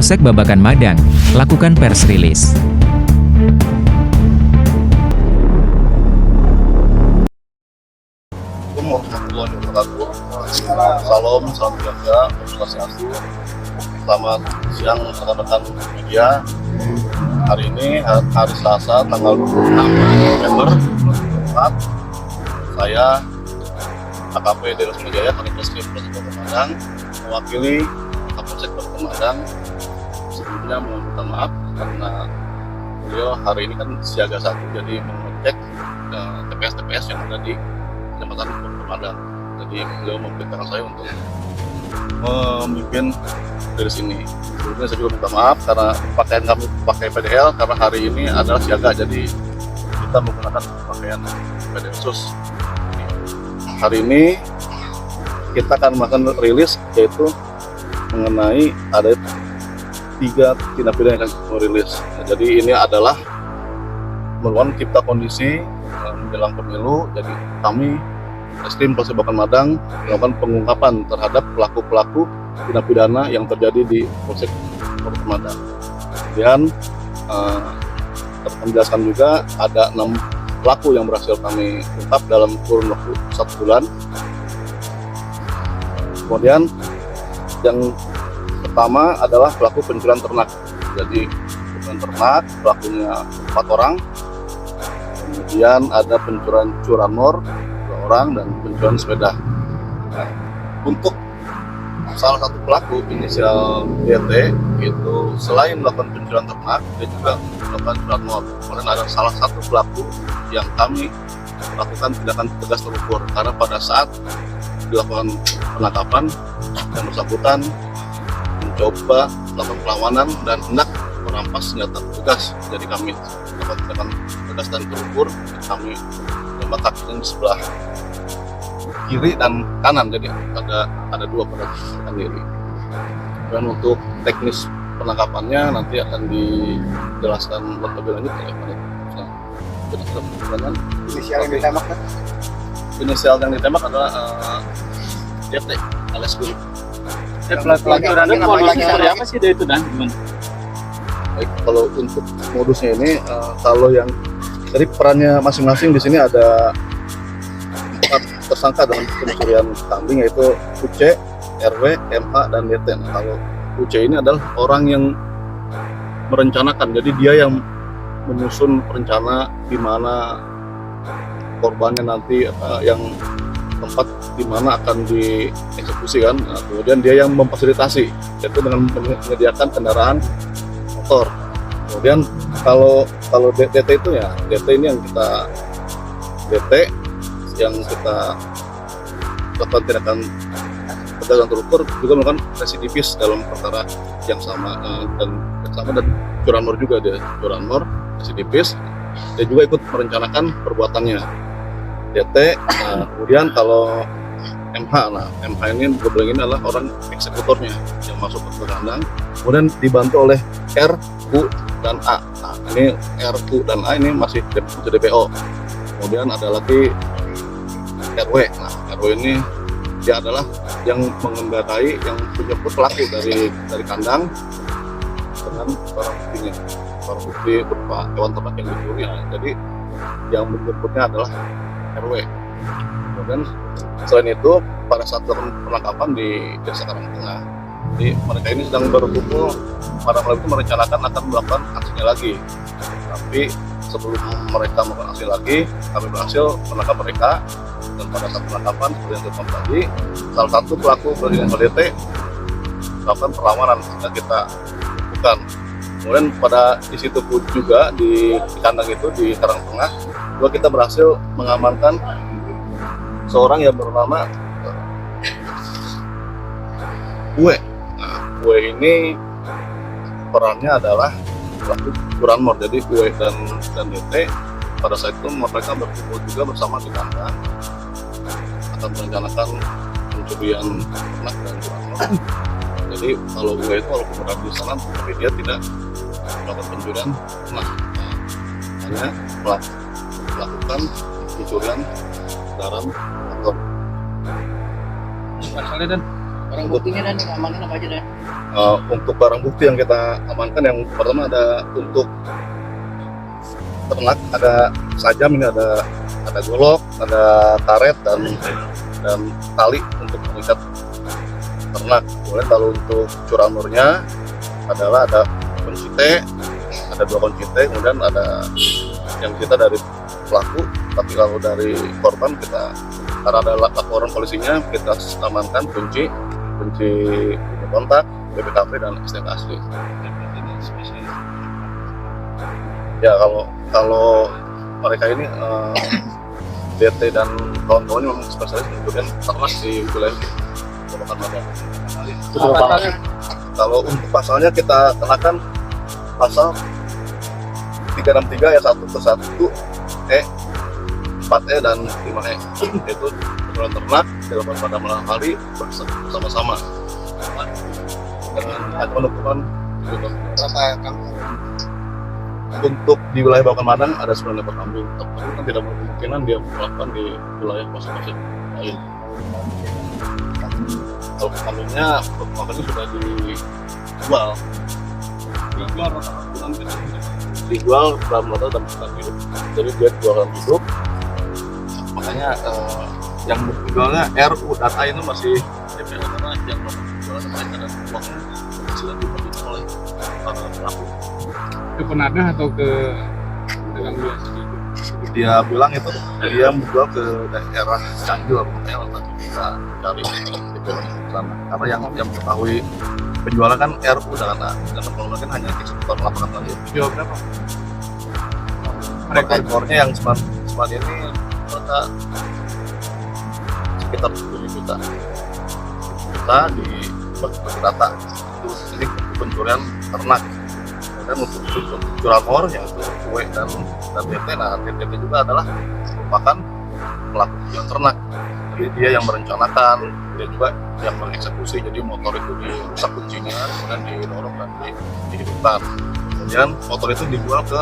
Polsek Babakan Madang lakukan pers rilis. Salam, salam jaga, swastiastu. Selamat siang rekan-rekan media. Hari ini hari Selasa tanggal 26 November 2024. Saya AKP Deros Jaya, Kanit Polsek Babakan Madang, mewakili Kapolsek Babakan Madang. Sebelumnya meminta maaf karena beliau hari ini kan siaga 1, jadi mengecek TPS-TPS yang ada di Kecamatan Babakan Madang. Jadi beliau memerintahkan saya untuk memimpin dari sini. Sebelumnya saya juga minta maaf karena pakaian kami pakai PDL karena hari ini adalah siaga, jadi kita menggunakan pakaian PDL khusus. Hari ini kita akan melakukan rilis, yaitu mengenai ada 3 tindak pidana yang akan merilis. Jadi ini adalah merupakan cipta kondisi menjelang pemilu. Jadi kami Reskrim Polsek Babakan Madang melakukan pengungkapan terhadap pelaku-pelaku tindak pidana yang terjadi di Polsek Babakan Madang. Kemudian menjelaskan juga ada 6 pelaku yang berhasil kami ungkap dalam kurun waktu 1 bulan. Kemudian yang pertama adalah pelaku pencurian ternak. Jadi pencurian ternak pelakunya 4 orang. Kemudian ada pencurian curanmor 2 orang dan pencurian sepeda. Nah, untuk salah satu pelaku inisial DT itu selain melakukan pencurian ternak, dia juga melakukan curanmor. Kemudian ada salah satu pelaku yang kami lakukan tindakan tegas terukur karena pada saat dilakukan penangkapan yang bersangkutan mencoba melakukan perlawanan dan hendak merampas senjata petugas. Jadi kami melakukan tindakan tegas dan terukur. Kami tembak kakinya di sebelah kiri dan kanan, jadi ada 2 pada kiri. Dan untuk teknis penangkapannya nanti akan dijelaskan lebih lanjut oleh Pak. Inisial yang ditembak kan? Inisial yang ditembak adalah DT alias Guru. Pelajarannya modusnya seperti apa sih dia itu dan gimana? Baik, kalau untuk modusnya ini kalau yang dari perannya masing-masing di sini ada 4 tersangka dalam pencurian kambing, yaitu UC, RW, MH, dan DT. Nah, kalau UC ini adalah orang yang merencanakan, jadi dia yang menyusun rencana di mana korbannya nanti yang tempat di mana akan dieksekusi kan. Nah, kemudian dia yang memfasilitasi, yaitu dengan menyediakan kendaraan motor. Kemudian kalau DT itu ya, DT ini yang kita lakukan tindakan tegas dan terukur, juga melakukan residivis dalam perkara yang sama dan curanmor juga, dia curanmor residivis. Dia juga ikut merencanakan perbuatannya DT. Kemudian kalau MH, nah MH ini ini adalah orang eksekutornya yang masuk ke kandang, kemudian dibantu oleh R, U, dan A. Nah ini R, U, dan A ini masih DPO. Kemudian ada lagi RW. Nah RW ini dia adalah yang mengendarai, yang menjemput pelaku dari kandang dengan barang bukti berupa hewan ternak yang dicuri. Nah, jadi yang menjemputnya adalah RW. Kemudian selain itu pada saat penangkapan di Desa Karangtengah, jadi mereka ini sedang berkumpul, para pelaku merencanakan akan melakukan aksinya lagi. Tapi sebelum mereka melakukan aksi lagi, kami berhasil menangkap mereka. Dan pada saat penangkapan seperti yang kita tadi, salah satu pelaku berinisial DT melakukan perlawanan sehingga kita lakukan. Kemudian di situ juga di kandang itu di Karangtengah juga kita berhasil mengamankan seorang yang bernama Gue. Nah, Gue ini perannya adalah pelaku curanmor. Jadi Gue dan DT pada saat itu mereka berkumpul juga bersama di kandang akan merencanakan pencurian ternak dan curanmor. Jadi kalau Gue itu walaupun berada di sana, tapi dia tidak melakukan pencurian ternak, hanya melakukan pencurian kendaraan motor. Asalnya dan Barang buktinya dan amankan apa aja deh? Untuk barang bukti yang kita amankan, yang pertama ada untuk ternak, ada sajam, ini ada golok, ada karet dan tali untuk mengikat ternak. Kemudian kalau untuk curanmornya adalah ada kunci T, ada 2 kunci T, kemudian ada yang kita dari pelaku, tapi kalau dari korban kita karena ada laporan polisinya kita amankan kunci kontak, BPKB dan STNK asli. Ya kalau mereka ini DT dan kawan-kawannya memang spesialis kemudian ternak di wilayah Kabupaten Madang. Kalau untuk pasalnya kita kenakan pasal 363 ayat 1 ke 1 E, 4E dan 5E, yaitu pencurian ternak dilakukan pada malam hari bersama-sama dengan ancaman hukuman berapa kami. Untuk di wilayah Bawakan Madang ada 9 ekor kambing, tapi kan tidak kemungkinan dia melakukan di wilayah masing-masing lain. Kalau kambingnya makanya sudah dijual dalam modal dan bertahan hidup, jadi dia jualan hidup. Makanya yang berjualnya RU data itu masih DPL karena yang berjualan mereka dan uangnya sudah diberikan oleh para pelaku. Ke penadah atau ke dalam dia sendiri? Dia bilang itu dia menjual ke daerah Cianjur, nanti kita cari DPL sana. Karena yang mengetahui penjualan kan RU dan kalau kan hanya di sekitar lapangan saja. Jual berapa? Mereka ekornya yang sempat ini mereka sekitar 7 juta. Kita di bagi rata itu ini pencurian ternak. Dan untuk curanmor yaitu kue dan DT, nah DT juga adalah merupakan pelaku pencurian ternak. Jadi dia yang merencanakan, dia juga yang mengeksekusi. Jadi motor itu dirusak kuncinya, kemudian didorong dan dihidupkan. Kemudian motor itu dijual ke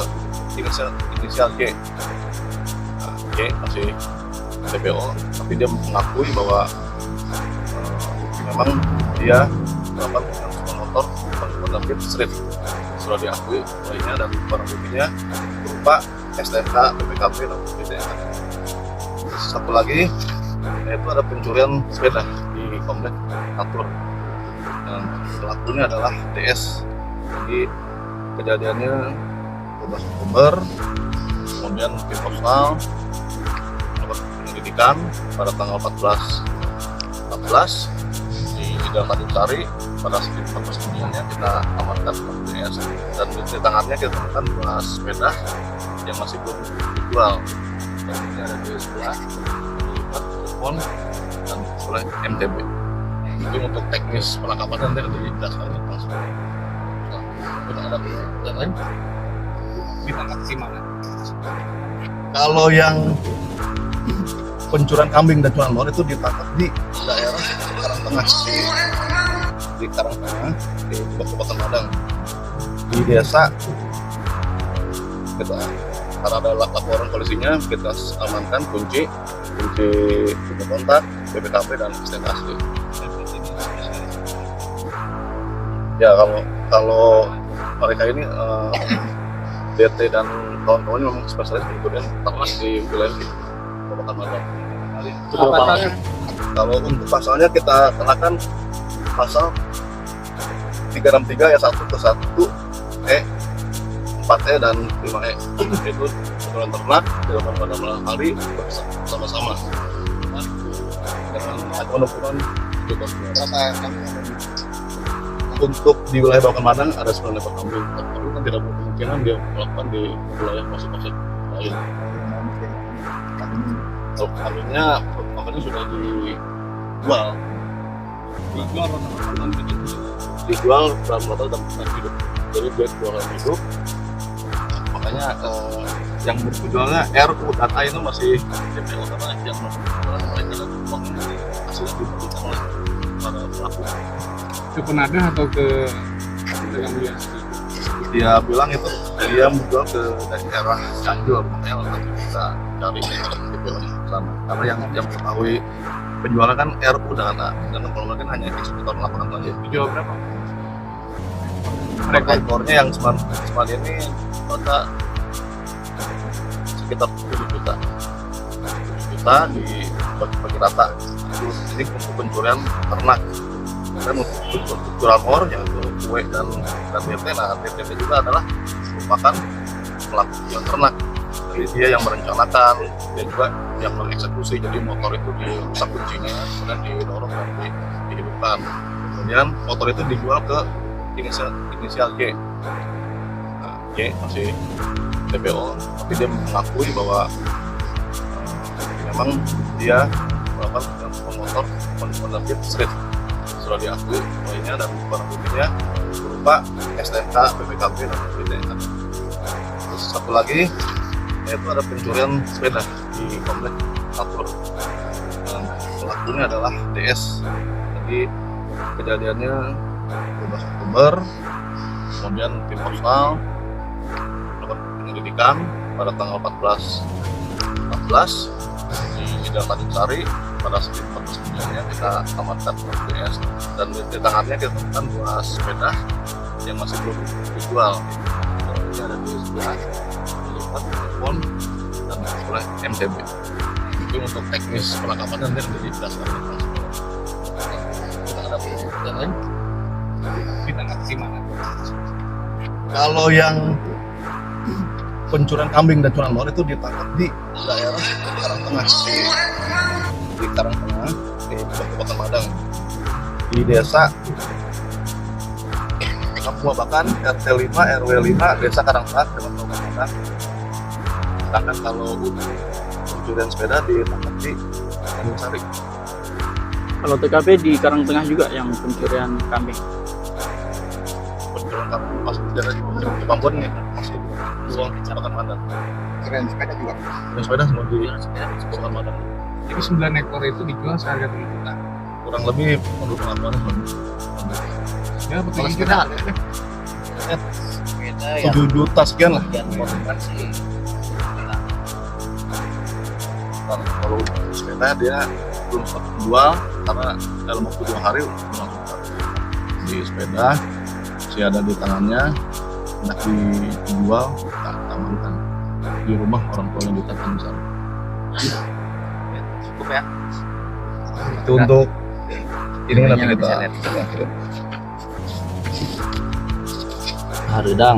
inisial G. Nah, G masih DPO, tapi dia mengakui bahwa memang dia melakukan penggunaan motor menggunakan kit street. Sudah diakui olehnya dan barang buktinya berupa STNK, BPKB dan STNK. Satu lagi yaitu ada pencurian sepeda di komplek Atur, dan pelakunya adalah DS. Jadi kejadiannya 12 Oktober, kemudian tim Postal melakukan penyelidikan pada tanggal 14 di Jalan Tanjung Sari. Pada sekitar 14 kemudiannya kita amankan DS, dan di tangannya kita temukan 2 sepeda yang masih belum dijual. Dan ini ada 2 sebelah dilipat telepon dan oleh MTB. Itu untuk teknis penangkapan nanti dijelaskan langsung. Kita ada yang lain ditangkap di mana? Kalau yang pencurian kambing dan curanmor itu ditangkap di daerah Karangtengah, di Karangtengah di Kabupaten Madang, di desa. Kita karena ada laporan polisinya kita amankan kunci kontak, BPKB dan STNK asli. Ya kalau mereka ini DT dan kawan-kawannya memang spesialis kemudian ternak di wilayah Kabupaten Madang. Kalau untuk pasalnya kita kenakan pasal 363 ayat 1 ke 1 E, 4E dan 5E, yaitu pencurian ternak dilakukan pada malam hari bersama-sama dengan ancaman hukuman berapa kambing. Untuk di wilayah Bawakan Madang ada 9 ekor kambing, tapi kan tidak kemungkinan dia melakukan di wilayah masing-masing lain. Kalau kambingnya makanya sudah dijual dalam modal dan bertahan hidup, jadi dia jualan hidup. Makanya yang berjualnya RU data itu masih DPL karena yang berjualan mereka dan uangnya hasil diberikan oleh para pelaku. Ke penadah atau ke dalam dia sendiri? Dia bilang itu dia menjual ke daerah Cianjur, nanti kita cari DPL sana. Karena yang mengetahui penjualnya kan RU dan kalau mereka kan hanya eksekutor lapangan saja. Dijual berapa? Ekornya yang sempat ini mereka sekitar 7 juta bagi rata. Ini untuk pencurian ternak dan untuk curanmor yaitu kue dan TT. Nah TT juga adalah merupakan pelaku yang ternak. Jadi dia yang merencanakan, dia juga yang mengeksekusi. Jadi motor itu dirusak kuncinya, kemudian didorong dan dihidupkan. Kemudian motor itu dijual ke inisial J. Nah, J masih DPO, tapi dia mengakui bahwa memang dia melakukan motor Honda Beat Street. Sudah diakui poinnya dan barang buktinya berupa STNK, BPKB dan BPTN. Terus satu lagi yaitu ada pencurian sepeda di komplek Atur. Pelakunya adalah DS. Jadi kejadiannya 12 Oktober, kemudian tim Postal melakukan penyelidikan pada tanggal 14 di Jalan Tanjung Sari. Pada sekitar 14 kita amankan DS dan di tangannya kita temukan 2 sepeda yang masih belum dijual. Ini ada di sebelah telepon dan oleh MTB. Itu untuk teknis penangkapan nanti menjadi berdasarkan kita ada penelitian lain. Ditangkap di mana? Kalau yang pencurian kambing dan curanmor itu ditangkap di daerah Karangtengah di Karangtengah di Kabupaten Madang di desa Kampung Babakan RT 5 RW 5 desa Karangtengah Kabupaten Madang. Sedangkan kalau pencurian sepeda ditangkap di Tanjung Sari. Kalau TKP di Karangtengah juga yang pencurian kambing. Pencurian kambing masuk di daerah di Pambon ya, masuk di Kecamatan Madang. Keren sepeda juga. Dan sepeda semua di Kecamatan Madang. Jadi 9 ekor itu dijual seharga 7 juta. Kurang lebih menurut pengakuannya Ya, betul Kalau kira. sepeda 7 juta sekian lah. yang korban sih. Dan kalau sepeda dia belum sempat jual karena dalam waktu 2 hari langsung di sepeda masih ada di tangannya, hendak dijual, kita amankan di rumah orang tuanya di Tanjung Sari. Cukup ya. Itu untuk ini nanti kita Harudang.